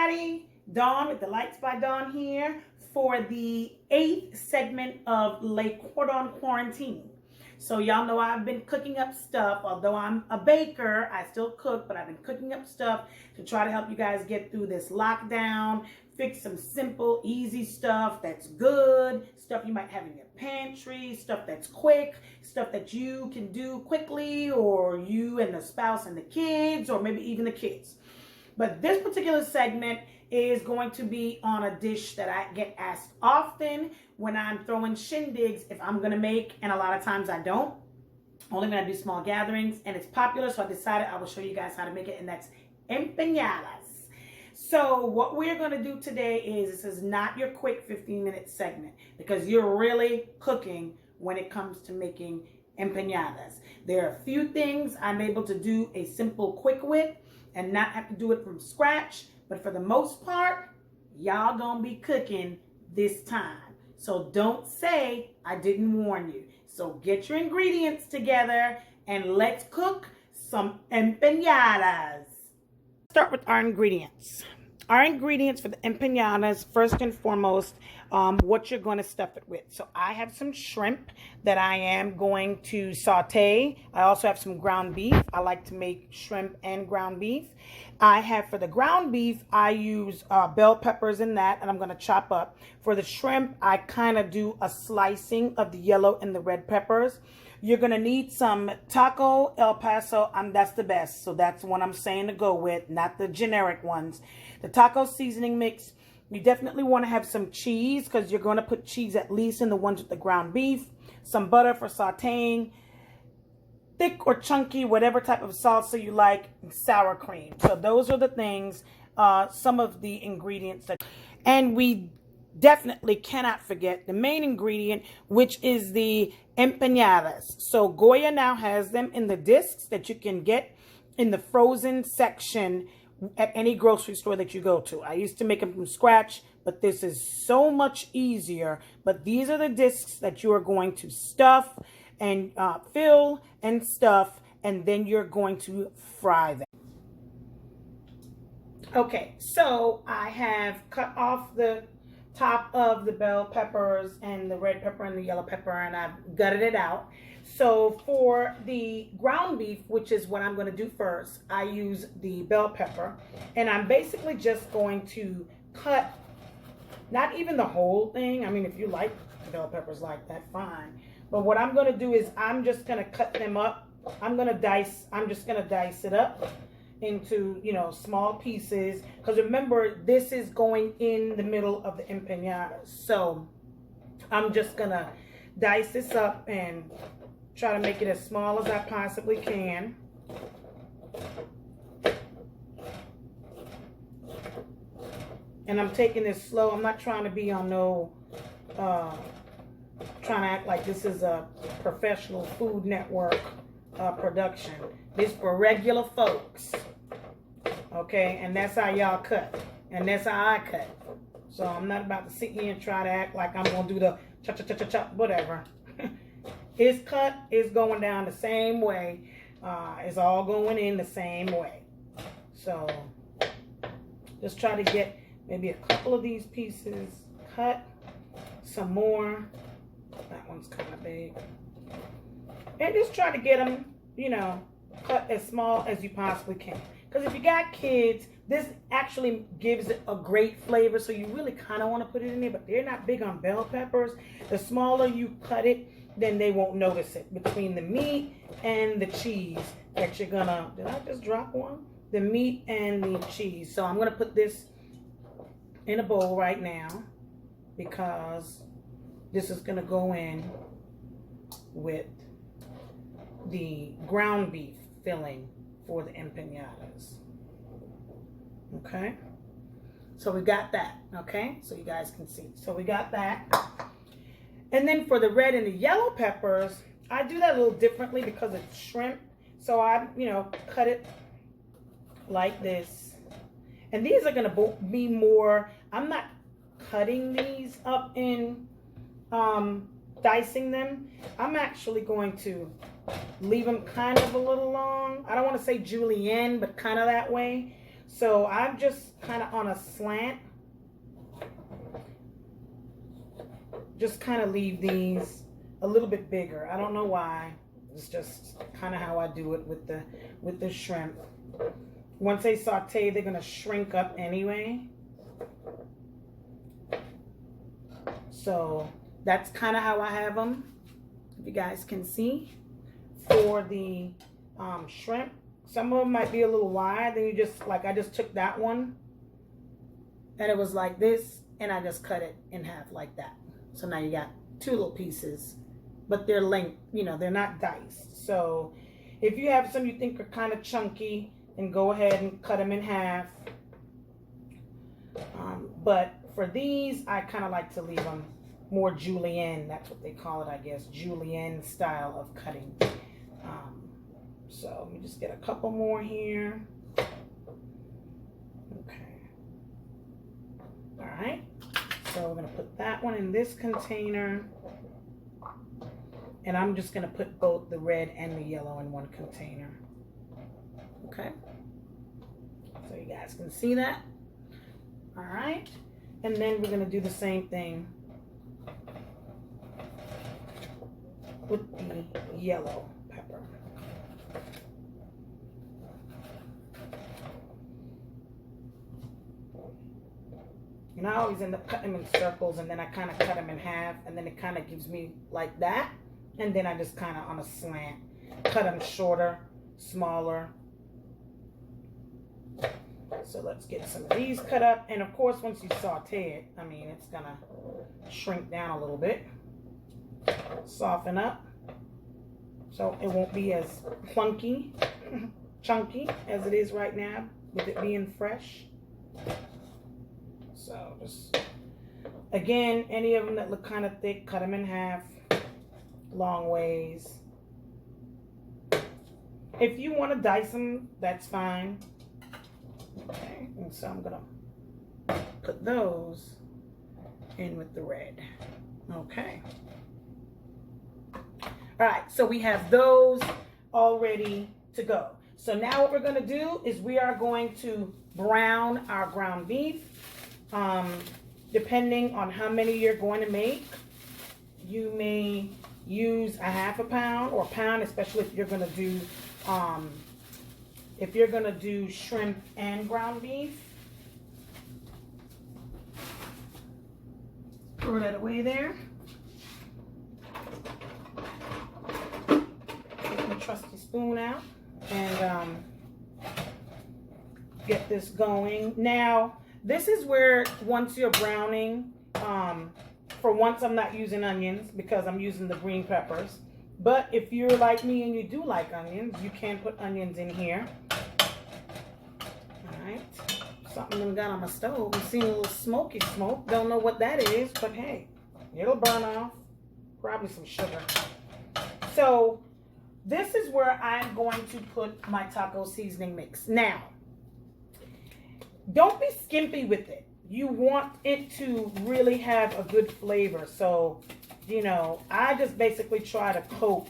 everybody. Dawn with the Lights by Dawn here for the 8th segment of Le Cordon Quarantine. So y'all know I've been cooking up stuff. Although I'm a baker, I still cook, but I've been cooking up stuff to try to help you guys get through this lockdown, fix some simple, easy stuff that's good, stuff you might have in your pantry, stuff that's quick, stuff that you can do quickly, or you and the spouse and the kids, or maybe even the kids. But this particular segment is going to be on a dish that I get asked often when I'm throwing shindigs if I'm going to make, and a lot of times I don't. Only when I do small gatherings, and it's popular, so I decided I will show you guys how to make it, and that's empanadas. So what we're going to do today is, this is not your quick 15-minute segment, because you're really cooking when it comes to making empanadas. There are a few things I'm able to do a simple quick with and not have to do it from scratch. But for the most part, y'all gonna be cooking this time. So don't say I didn't warn you. So get your ingredients together and let's cook some empanadas. Start with our ingredients. Our ingredients for the empanadas, first and foremost, what you're going to stuff it with. So I have some shrimp that I am going to saute. I also have some ground beef. I like to make shrimp and ground beef. I have, for the ground beef, I use bell peppers in that, and I'm going to chop up. For the shrimp, I kind of do a slicing of the yellow and the red peppers. You're going to need some taco El Paso. That's the best. So that's what I'm saying to go with, not the generic ones. The taco seasoning mix. You definitely want to have some cheese, because you're going to put cheese at least in the ones with the ground beef. Some butter for sauteing. Thick or chunky, whatever type of salsa you like. Sour cream. So those are the things, some of the ingredients. And we definitely cannot forget the main ingredient, which is the empanadas. So Goya now has them in the discs that you can get in the frozen section at any grocery store that you go to. I used to make them from scratch, but this is so much easier. But these are the discs that you are going to stuff and fill and stuff, and then you're going to fry them. Okay, so I have cut off the top of the bell peppers and the red pepper and the yellow pepper, and I've gutted it out. So for the ground beef, which is what I'm going to do first, I use the bell pepper, and I'm basically just going to cut, not even the whole thing. I mean, if you like bell peppers like that, fine. But what I'm going to do is I'm just going to cut them up. I'm just going to dice it up into, small pieces, because remember, this is going in the middle of the empanadas. So I'm just gonna dice this up and try to make it as small as I possibly can. And I'm taking this slow. I'm not trying to be on trying to act like this is a professional Food Network production. This for regular folks. Okay, and that's how y'all cut. And that's how I cut. So I'm not about to sit here and try to act like I'm going to do the chop, whatever. It's cut, it's going down the same way. It's all going in the same way. So just try to get maybe a couple of these pieces cut. Some more. That one's kind of big. And just try to get them, cut as small as you possibly can. Because if you got kids, this actually gives it a great flavor. So you really kind of want to put it in there. But they're not big on bell peppers. The smaller you cut it, then they won't notice it. Between the meat and the cheese that you're going to... Did I just drop one? The meat and the cheese. So I'm going to put this in a bowl right now, because this is going to go in with the ground beef filling for the empanadas. Okay, so we got that. Okay, so you guys can see. So we got that. And then for the red and the yellow peppers, I do that a little differently because it's shrimp. So I, cut it like this. And these are going to be more, I'm not cutting these up in dicing them. I'm actually going to leave them kind of a little long. I don't want to say julienne, but kind of that way. So I'm just kind of on a slant. Just kind of leave these a little bit bigger. I don't know why. It's just kind of how I do it with the shrimp. Once they saute, they're gonna shrink up anyway. So that's kind of how I have them. If you guys can see, for the shrimp, some of them might be a little wide. Then you just, like, I just took that one, and it was like this, and I just cut it in half like that. So now you got two little pieces, but they're length, you know, they're not diced. So if you have some you think are kind of chunky, then go ahead and cut them in half. But for these, I kind of like to leave them more julienne. That's what they call it, I guess, julienne style of cutting. So let me just get a couple more here. Okay. All right. So we're going to put that one in this container. And I'm just going to put both the red and the yellow in one container. Okay. So you guys can see that. All right. And then we're going to do the same thing with the yellow pepper. And I always end up cutting them in circles, and then I kind of cut them in half, and then it kind of gives me like that. And then I just kind of on a slant, cut them shorter, smaller. So let's get some of these cut up. And of course, once you saute it, I mean, it's gonna shrink down a little bit, soften up, so it won't be as clunky, chunky as it is right now with it being fresh. So just, again, any of them that look kind of thick, cut them in half, long ways. If you want to dice them, that's fine. Okay, and so I'm gonna put those in with the red. Okay. All right, so we have those all ready to go. So now what we're gonna do is we are going to brown our ground beef. Depending on how many you're going to make, you may use a half a pound or a pound, especially if you're going to do shrimp and ground beef. Throw that away there. Take my trusty spoon out and get this going. Now, this is where once you're browning, for once I'm not using onions because I'm using the green peppers. But if you're like me and you do like onions, you can put onions in here. All right. Something I got on my stove. I'm seeing a little smoky smoke. Don't know what that is, but hey, it'll burn off. Probably some sugar. So this is where I'm going to put my taco seasoning mix. Now, don't be skimpy with it. You want it to really have a good flavor. So, you know, I just basically try to coat,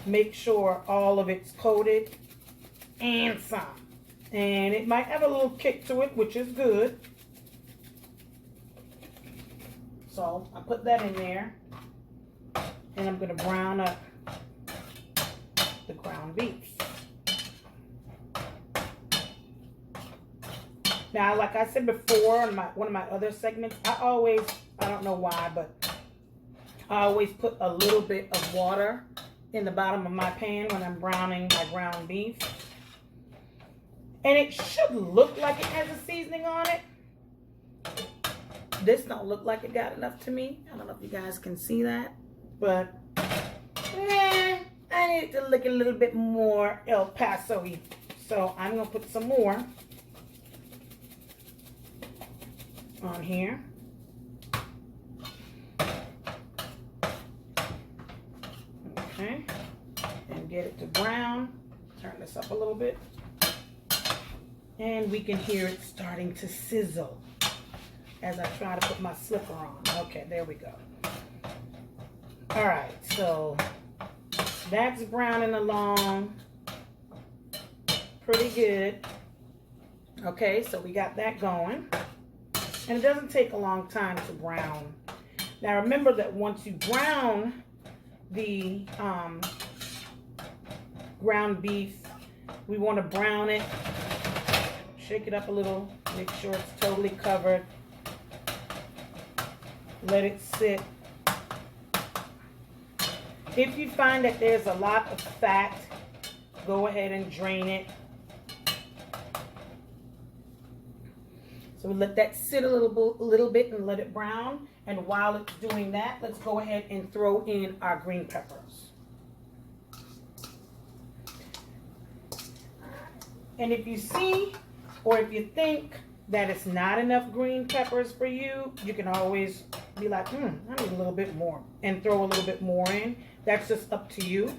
make sure all of it's coated and some. And it might have a little kick to it, which is good. So I put that in there. And I'm going to brown up the ground beef. Now, like I said before in one of my other segments, I don't know why, but I always put a little bit of water in the bottom of my pan when I'm browning my ground beef. And it should look like it has a seasoning on it. This don't look like it got enough to me. I don't know if you guys can see that, but I need to look a little bit more El Paso-y. So I'm gonna put some more on here. Okay, and get it to brown. Turn this up a little bit. And we can hear it starting to sizzle as I try to put my slipper on. Okay, there we go. All right, so that's browning along pretty good. Okay, so we got that going. And it doesn't take a long time to brown. Now remember that once you brown the ground beef, we want to brown it, shake it up a little, make sure it's totally covered. Let it sit. If you find that there's a lot of fat, go ahead and drain it. So we let that sit a little bit and let it brown. And while it's doing that, let's go ahead and throw in our green peppers. And if you see, or if you think that it's not enough green peppers for you, you can always be like, I need a little bit more, and throw a little bit more in. That's just up to you.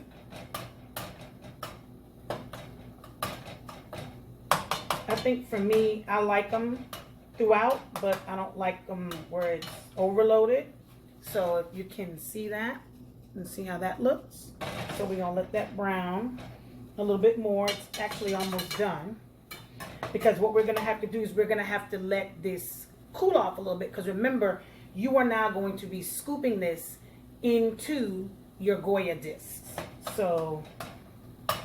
I think for me, I like them throughout, but I don't like them where it's overloaded. So if you can see that and see how that looks. So we're gonna let that brown a little bit more. It's actually almost done, because what we're gonna have to do is we're gonna have to let this cool off a little bit, because remember, you are now going to be scooping this into your Goya discs. So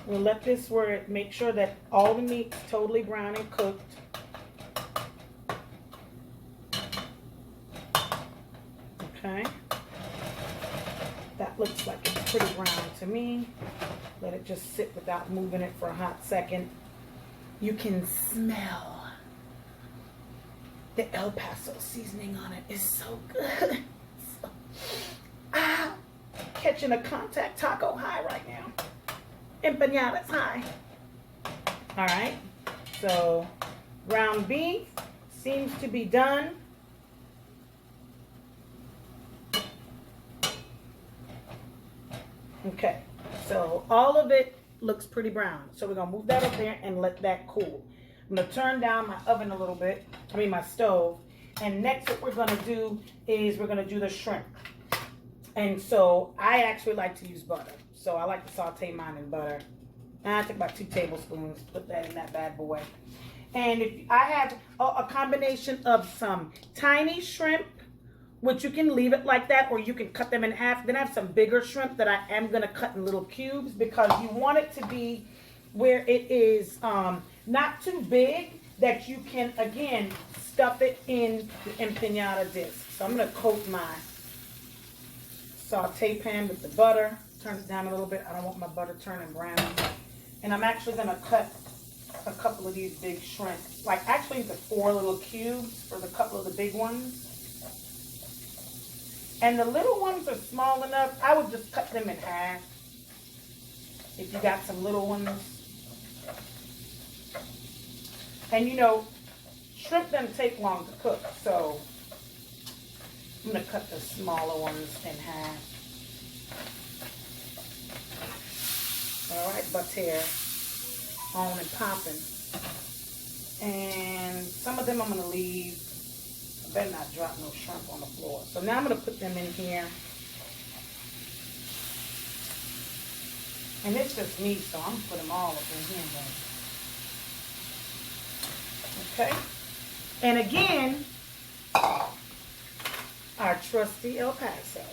we'll let this make sure that all the meat's totally brown and cooked. Okay, that looks like it's pretty brown to me. Let it just sit without moving it for a hot second. You can smell the El Paso seasoning on it. It's so good. Catching a contact taco high right now. Empanadas high. All right, so ground beef seems to be done. Okay, so all of it looks pretty brown. So we're gonna move that up there and let that cool. I'm gonna turn down my oven a little bit, my stove. And next what we're gonna do is we're gonna do the shrimp. And so I actually like to use butter. So I like to saute mine in butter. And I took about 2 tablespoons, put that in that bad boy. And if I have a combination of some tiny shrimp, which you can leave it like that, or you can cut them in half. Then I have some bigger shrimp that I am gonna cut in little cubes, because you want it to be where it is not too big, that you can, again, stuff it in the empanada disc. So I'm gonna coat my saute pan with the butter, turn it down a little bit. I don't want my butter turning brown. And I'm actually gonna cut a couple of these big shrimp, like actually the 4 little cubes for the couple of the big ones. And the little ones are small enough, I would just cut them in half if you got some little ones. And you know, shrimp doesn't take long to cook, so I'm gonna cut the smaller ones in half. All right, butter on and popping. And some of them I'm gonna leave. I better not drop no shrimp on the floor. So now I'm going to put them in here. And it's just me, so I'm going to put them all up in here. Okay. And again, our trusty El Paso.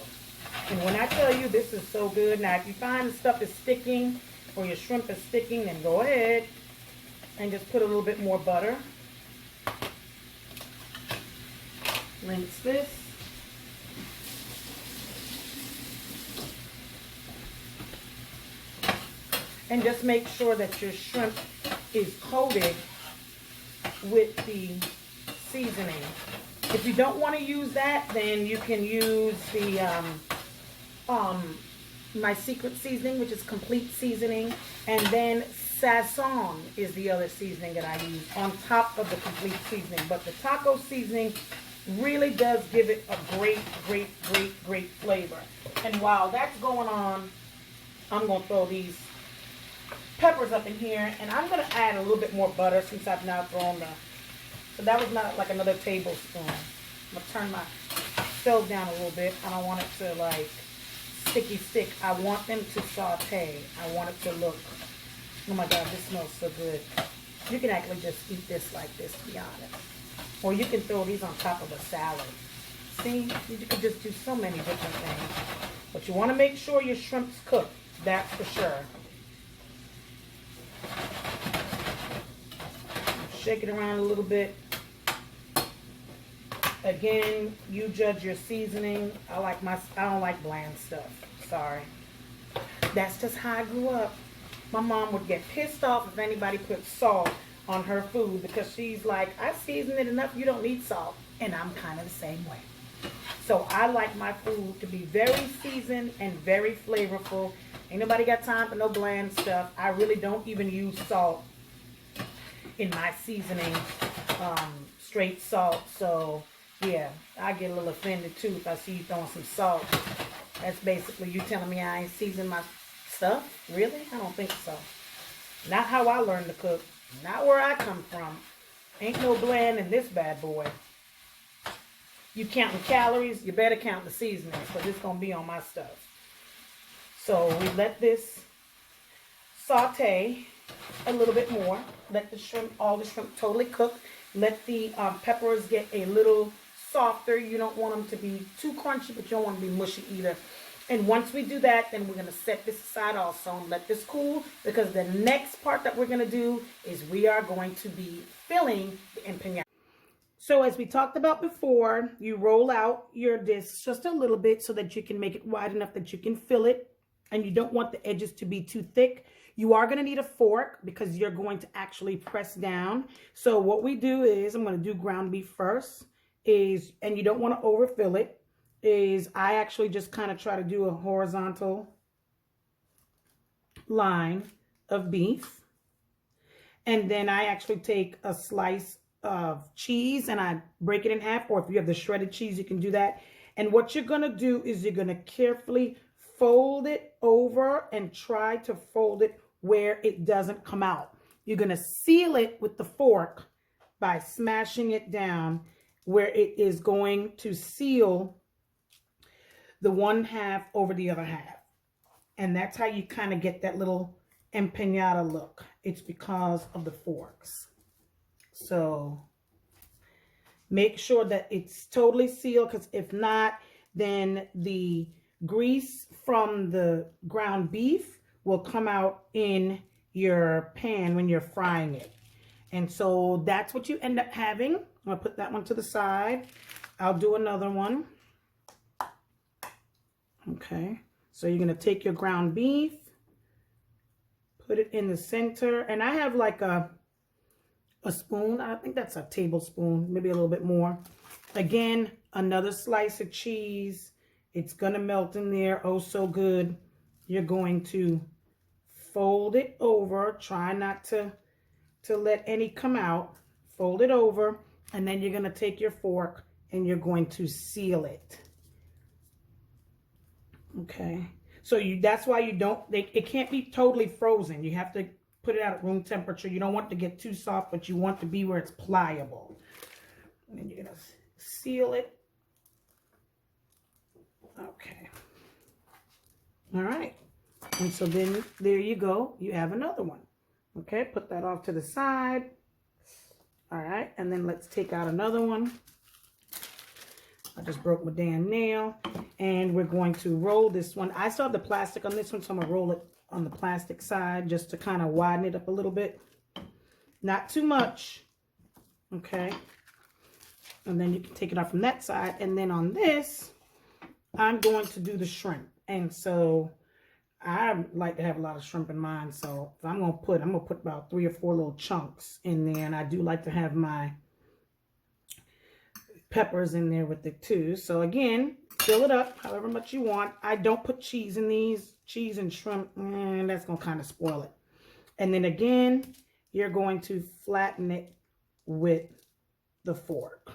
And when I tell you this is so good, now if you find the stuff is sticking or your shrimp is sticking, then go ahead and just put a little bit more butter. Rinse this. And just make sure that your shrimp is coated with the seasoning. If you don't want to use that, then you can use the my secret seasoning, which is complete seasoning, and then Sazon is the other seasoning that I use on top of the complete seasoning. But the taco seasoning really does give it a great, great, great, great flavor. And while that's going on, I'm going to throw these peppers up in here, and I'm going to add a little bit more butter since I've now thrown so that was not like another tablespoon. I'm going to turn my stove down a little bit. I don't want it to like stick. I want them to saute. I want it to look, oh my God, this smells so good. You can actually just eat this like this, to be honest. Or you can throw these on top of a salad. See, you can just do so many different things. But you want to make sure your shrimp's cooked. That's for sure. Shake it around a little bit. Again, you judge your seasoning. I don't like bland stuff. Sorry. That's just how I grew up. My mom would get pissed off if anybody put salt on her food because she's like, I seasoned it enough, you don't need salt. And I'm kind of the same way. So I like my food to be very seasoned and very flavorful. Ain't nobody got time for no bland stuff. I really don't even use salt in my seasoning, straight salt. So yeah, I get a little offended too if I see you throwing some salt. That's basically you telling me I ain't seasoned my stuff? Really? I don't think so. Not how I learned to cook. Not where I come from. Ain't no bland in this bad boy. You counting calories, you better count the seasonings because it's going to be on my stuff. So we let this saute a little bit more. Let the shrimp, all the shrimp totally cook. Let the peppers get a little softer. You don't want them to be too crunchy, but you don't want them to be mushy either. And once we do that, then we're going to set this aside also and let this cool, because the next part that we're going to do is we are going to be filling the empanada. So as we talked about before, you roll out your disc just a little bit so that you can make it wide enough that you can fill it, and you don't want the edges to be too thick. You are going to need a fork because you're going to actually press down. So what we do is, I'm going to do ground beef first, and you don't want to overfill it, is I actually just kind of try to do a horizontal line of beef. And then I actually take a slice of cheese and I break it in half, or if you have the shredded cheese, you can do that. And what you're going to do is you're going to carefully fold it over and try to fold it where it doesn't come out. You're going to seal it with the fork by smashing it down where it is going to seal the one half over the other half. And that's how you kind of get that little empanada look. It's because of the forks. So make sure that it's totally sealed, because if not, then the grease from the ground beef will come out in your pan when you're frying it. And so that's what you end up having. I'm going to put that one to the side. I'll do another one. Okay, so you're going to take your ground beef, put it in the center, and I have like a spoon. I think that's a tablespoon, maybe a little bit more. Again, another slice of cheese. It's going to melt in there, oh so good. You're going to fold it over. Try not to let any come out. Fold it over, and then you're going to take your fork and you're going to seal it. Okay, so that's why you don't, it can't be totally frozen. You have to put it out at room temperature. You don't want it to get too soft, but you want it to be where it's pliable. And then you're going to seal it. Okay. All right. And so then there you go. You have another one. Okay, put that off to the side. All right, and then let's take out another one. I just broke my damn nail. And we're going to roll this one. I still have the plastic on this one, so I'm going to roll it on the plastic side just to kind of widen it up a little bit. Not too much. Okay. And then you can take it off from that side. And then on this, I'm going to do the shrimp. And so I like to have a lot of shrimp in mine. So I'm going to put about 3 or 4 little chunks in there. And I do like to have my peppers in there with it too. So again, fill it up however much you want. I don't put cheese in these. Cheese and shrimp, that's going to kind of spoil it. And then again, you're going to flatten it with the fork.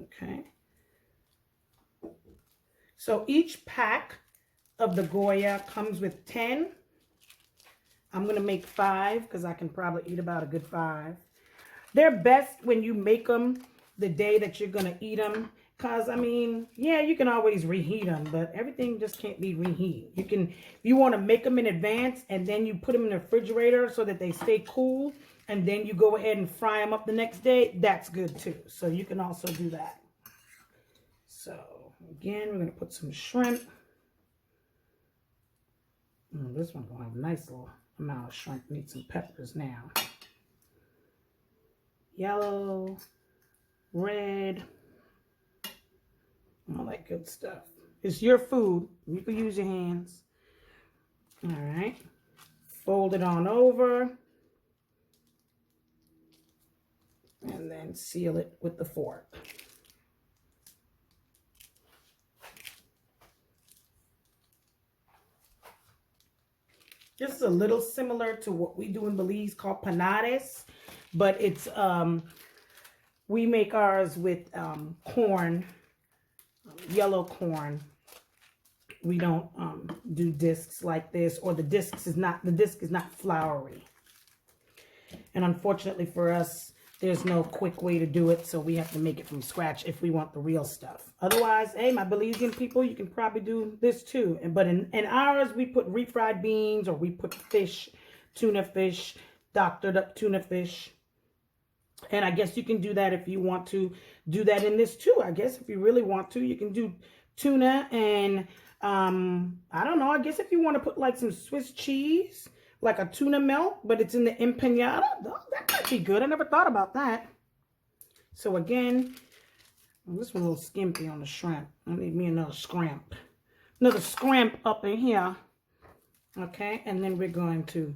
Okay. So each pack of the Goya comes with 10. I'm going to make 5 because I can probably eat about a good 5. They're best when you make them the day that you're going to eat them, Because, I mean, yeah, you can always reheat them, but everything just can't be reheated. You can, if you want to make them in advance and then you put them in the refrigerator so that they stay cool, and then you go ahead and fry them up the next day, that's good too. So you can also do that. So, again, we're going to put some shrimp. This one's going to have a nice little amount of shrimp. Need some peppers now. Yellow, red, all that good stuff. It's your food. You can use your hands. All right. Fold it on over. And then seal it with the fork. This is a little similar to what we do in Belize called empanadas, but it's we make ours with corn, yellow corn. We don't do discs like this, or the disc is not floury. And unfortunately for us, there's no quick way to do it, so we have to make it from scratch if we want the real stuff. Otherwise, hey, my Belizean people, you can probably do this too. But in ours, we put refried beans, or we put fish, tuna fish, doctored up tuna fish. And I guess you can do that if you want to do that in this too. I guess if you really want to, you can do tuna and, I don't know, I guess if you want to put like some Swiss cheese, like a tuna melt, but it's in the empanada, that might be good. I never thought about that. So again, this one's a little skimpy on the shrimp. I need me another scrimp. Another scrimp up in here. Okay, and then we're going to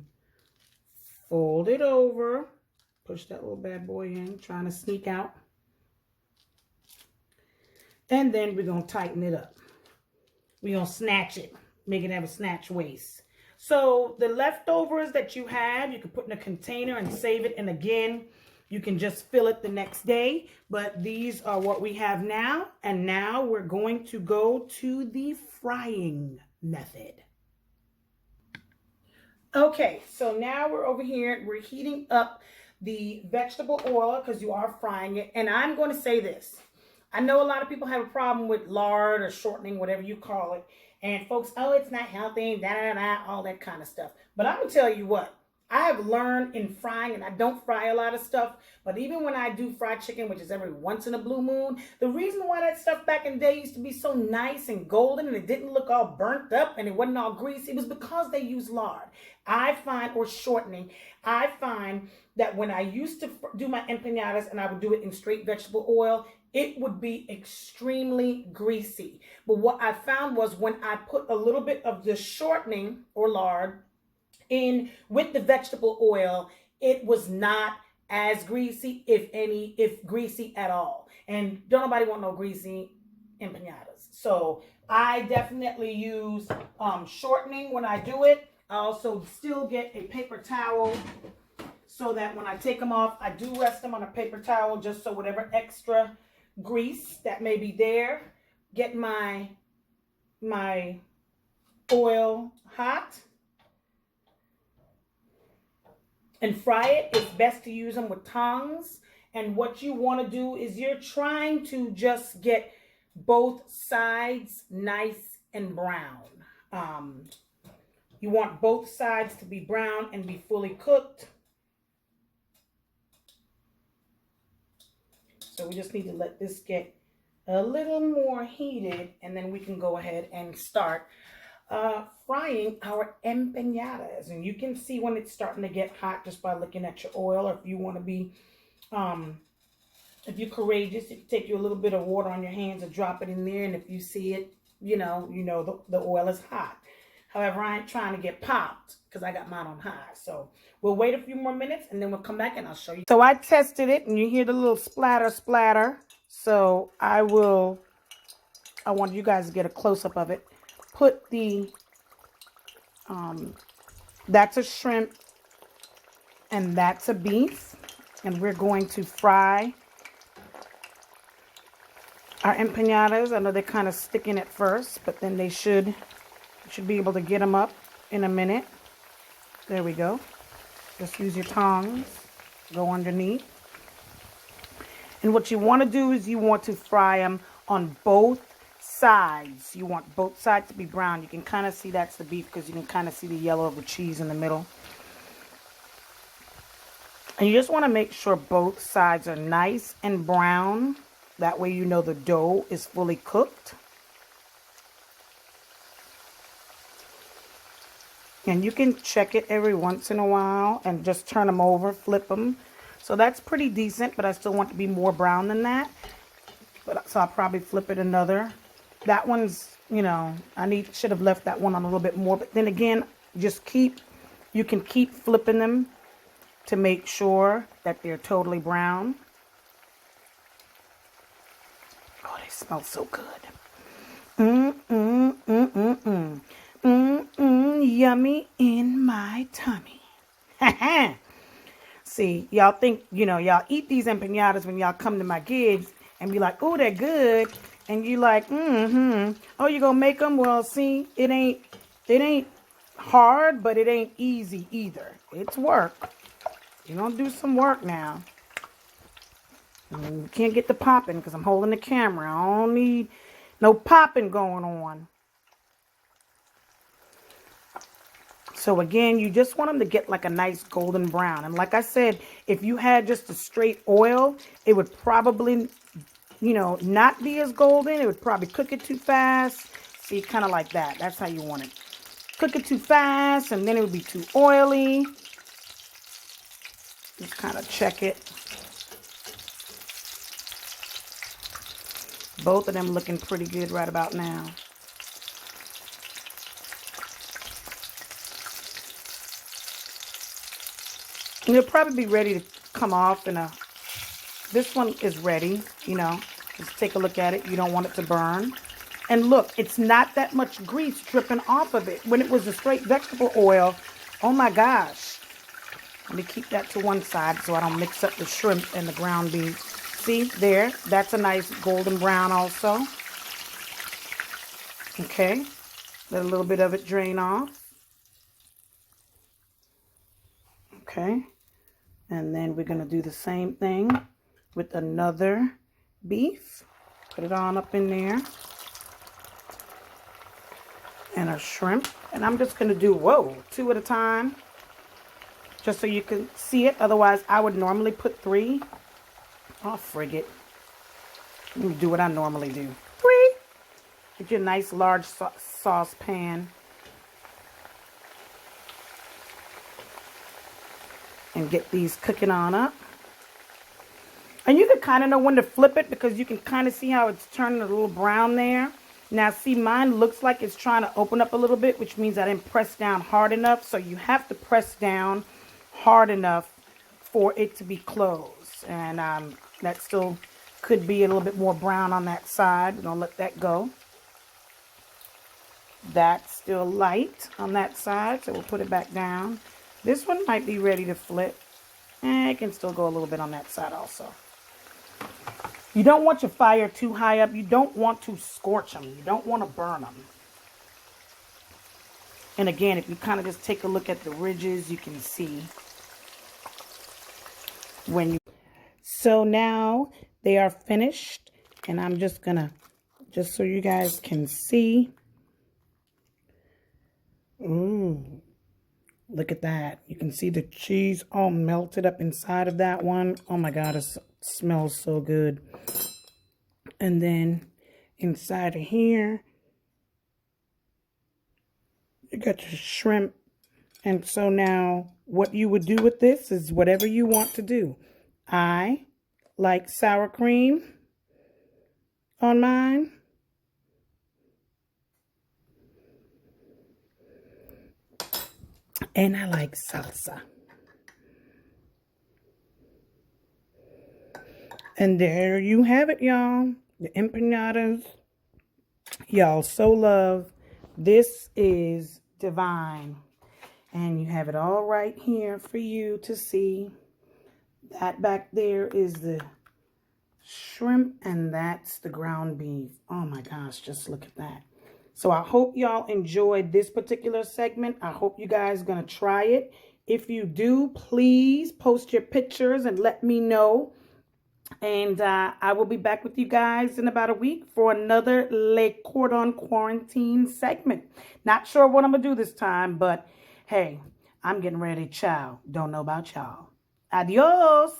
fold it over. Push that little bad boy in, trying to sneak out. And then we're going to tighten it up. We're going to snatch it. Make it have a snatch waist. So the leftovers that you have, you can put in a container and save it. And again, you can just fill it the next day. But these are what we have now. And now we're going to go to the frying method. Okay, so now we're over here. We're heating up the vegetable oil because you are frying it. And I'm going to say this. I know a lot of people have a problem with lard or shortening, whatever you call it. And folks, oh, it's not healthy, da-da-da, all that kind of stuff. But I'm going to tell you what. I have learned in frying, and I don't fry a lot of stuff, but even when I do fried chicken, which is every once in a blue moon, the reason why that stuff back in the day used to be so nice and golden and it didn't look all burnt up and it wasn't all greasy, it was because they used lard. I find, or shortening, I find that when I used to do my empanadas and I would do it in straight vegetable oil, it would be extremely greasy. But what I found was when I put a little bit of the shortening or lard in with the vegetable oil, it was not as greasy, if greasy at all. And don't nobody want no greasy empanadas. So I definitely use shortening when I do it. I also still get a paper towel so that when I take them off, I do rest them on a paper towel just so whatever extra grease that may be there, get my oil hot and fry it. It's best to use them with tongs. And what you want to do is you're trying to just get both sides nice and brown. You want both sides to be brown and be fully cooked. So we just need to let this get a little more heated, and then we can go ahead and start frying our empanadas. And you can see when it's starting to get hot just by looking at your oil. Or if you want to be, if you're courageous, you can take you a little bit of water on your hands and drop it in there. And if you see it, you know the oil is hot. However, I ain't trying to get popped because I got mine on high. So we'll wait a few more minutes and then we'll come back and I'll show you. So I tested it and you hear the little splatter. So I want you guys to get a close-up of it. Put the, that's a shrimp and that's a beef. And we're going to fry our empanadas. I know they're kind of sticking at first, but then they should be able to get them up in a minute. There we go. Just use your tongs. Go underneath. And what you want to do is you want to fry them on both sides. You want both sides to be brown. You can kind of see that's the beef because you can kind of see the yellow of the cheese in the middle. And you just want to make sure both sides are nice and brown. That way you know the dough is fully cooked. And you can check it every once in a while and just turn them over, flip them. So that's pretty decent, but I still want to be more brown than that. So I'll probably flip it another. That one's, you know, should have left that one on a little bit more. But then again, you can keep flipping them to make sure that they're totally brown. Oh, they smell so good. Yummy in my tummy. See, y'all think, you know, y'all eat these empanadas when y'all come to my gigs and be like, oh, they're good. And you like, oh, you gonna make them? Well, see, it ain't hard, but it ain't easy either. It's work. You're gonna do some work now. You can't get the popping because I'm holding the camera. I don't need no popping going on. So again, you just want them to get like a nice golden brown. And like I said, if you had just a straight oil, it would probably, you know, not be as golden. It would probably cook it too fast. See, kind of like that. That's how you want it. Cook it too fast, and then it would be too oily. Just kind of check it. Both of them looking pretty good right about now. And it'll probably be ready to come off in a... This one is ready, you know. Just take a look at it. You don't want it to burn. And look, it's not that much grease dripping off of it. When it was a straight vegetable oil, oh my gosh. Let me keep that to one side so I don't mix up the shrimp and the ground beef. See, there, that's a nice golden brown also. Okay, let a little bit of it drain off. Okay, and then we're going to do the same thing with another beef. Put it on up in there. And a shrimp. And I'm just going to do, whoa, 2 at a time. Just so you can see it. Otherwise, I would normally put 3. Oh, frig it. Let me do what I normally do. 3. Get your nice large saucepan. And get these cooking on up. And you can kind of know when to flip it because you can kind of see how it's turning a little brown there. Now, see, mine looks like it's trying to open up a little bit, which means I didn't press down hard enough. So you have to press down hard enough for it to be closed. And that still could be a little bit more brown on that side. We're going to let that go. That's still light on that side, so we'll put it back down. This one might be ready to flip. It can still go a little bit on that side also. You don't want your fire too high up. You don't want to scorch them. You don't want to burn them. And again, if you kind of just take a look at the ridges, you can see when you... So now they are finished. And I'm just going to, just so you guys can see. Look at that. You can see the cheese all melted up inside of that one. Oh my God, it smells so good. And then inside of here, you got your shrimp. And so now what you would do with this is whatever you want to do. I like sour cream on mine. And I like salsa. And there you have it, y'all. The empanadas y'all so love. This is divine. And you have it all right here for you to see. That back there is the shrimp and that's the ground beef. Oh my gosh, just look at that. So I hope y'all enjoyed this particular segment. I hope you guys are going to try it. If you do, please post your pictures and let me know And I will be back with you guys in about a week for another Le Cordon Quarantine segment. Not sure what I'm going to do this time, but hey, I'm getting ready. Ciao. Don't know about y'all. Adios.